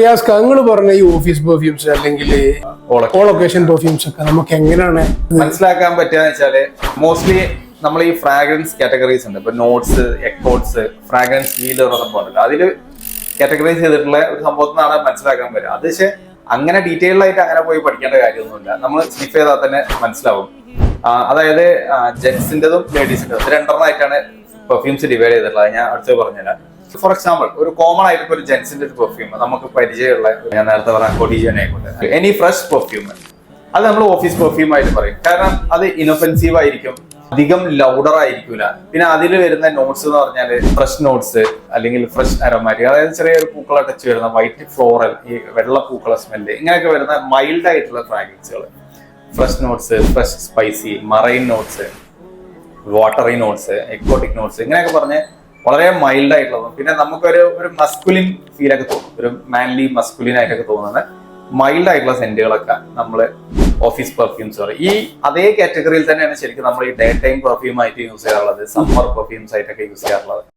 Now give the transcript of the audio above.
റിയാസ് നിങ്ങൾ പറഞ്ഞ ഈ ഓഫീസ് പെർഫ്യൂംസ് അല്ലെങ്കിൽ ഓളൊക്കേഷൻ പെർഫ്യൂംസ് ഒക്കെ നമുക്ക് എങ്ങനെയാണ് മനസ്സിലാക്കാൻ പറ്റുക വെച്ചാല് മോസ്റ്റ്ലി നമ്മൾ ഈ ഫ്രാഗ്രൻസ് കാറ്റഗറീസ് ഉണ്ട്. ഇപ്പൊ നോട്ട്സ്, എക്കോട്സ്, ഫ്രാഗ്രൻസ് വീലർ സംഭവം ഉണ്ടല്ലോ, അതിൽ കാറ്റഗറൈസ് ചെയ്തിട്ടുള്ള ഒരു സംഭവത്തിനാണ് മനസ്സിലാക്കാൻ പറ്റുക. അത് പക്ഷെ അങ്ങനെ ഡീറ്റെയിൽഡ് ആയിട്ട് അങ്ങനെ പോയി പഠിക്കേണ്ട കാര്യമൊന്നുമില്ല. നമ്മൾ സ്നിഫ് ചെയ്താൽ തന്നെ മനസ്സിലാവും. അതായത് ജെന്റ്സിന്റെതും ലേഡീസിന്റെതും രണ്ടെണ്ണമായിട്ടാണ് പെർഫ്യൂംസ് ഡിവൈഡ് ചെയ്തിട്ടുള്ളത്. ഞാൻ അടുത്ത് പറഞ്ഞുതരാം. ഫോർ എക്സാമ്പിൾ, ഒരു കോമൺ ആയിട്ട് ഒരു ജെന്റ്സിന്റെ ഒരു പെർഫ്യൂം നമുക്ക് പരിചയമുള്ള, ഞാൻ നേരത്തെ പറഞ്ഞ കൊഡീജൻ ആയിക്കോട്ടെ, എനി ഫ്രഷ് പെർഫ്യൂം, അത് നമ്മൾ ഓഫീസ് പെർഫ്യൂം ആയിട്ട് പറയും. കാരണം അത് ഇനൊഫെൻസീവ് ആയിരിക്കും, അധികം ലൗഡർ ആയിരിക്കൂല. പിന്നെ അതിൽ വരുന്ന നോട്ട്സ് എന്ന് പറഞ്ഞാൽ ഫ്രഷ് നോട്ട്സ് അല്ലെങ്കിൽ ഫ്രഷ് അരോമാറ്റിക്, അതായത് ചെറിയൊരു പൂക്കളെ ടച്ച് വരുന്ന വൈറ്റ് ഫ്ലോറൽ, ഈ വെള്ള പൂക്കള സ്മെല്ല്, ഇങ്ങനെയൊക്കെ വരുന്ന മൈൽഡ് ആയിട്ടുള്ള ഫ്രാഗ്രൻസുകൾ. Fresh notes, fresh spicy, marine notes, watery notes, exotic notes, ഇങ്ങനെയൊക്കെ പറഞ്ഞ് വളരെ മൈൽഡ് ആയിട്ടുള്ളതും പിന്നെ നമുക്കൊരു മസ്കുലിൻ ഫീലൊക്കെ തോന്നും, ഒരു മാൻലി മസ്കുലിൻ ആയിട്ടൊക്കെ തോന്നുന്ന മൈൽഡ് ആയിട്ടുള്ള സെന്റുകളൊക്കെ നമ്മൾ ഓഫീസ് പെർഫ്യൂംസ് പറയും. ഈ അതേ കാറ്റഗറിയിൽ തന്നെയാണ് ശരിക്കും നമ്മൾ ഈ ഡേ ടൈം പെർഫ്യൂം ആയിട്ട് യൂസ് ചെയ്യാറുള്ളത്, സമ്മർ പെർഫ്യൂംസ് ആയിട്ടൊക്കെ യൂസ് ചെയ്യാറുള്ളത്.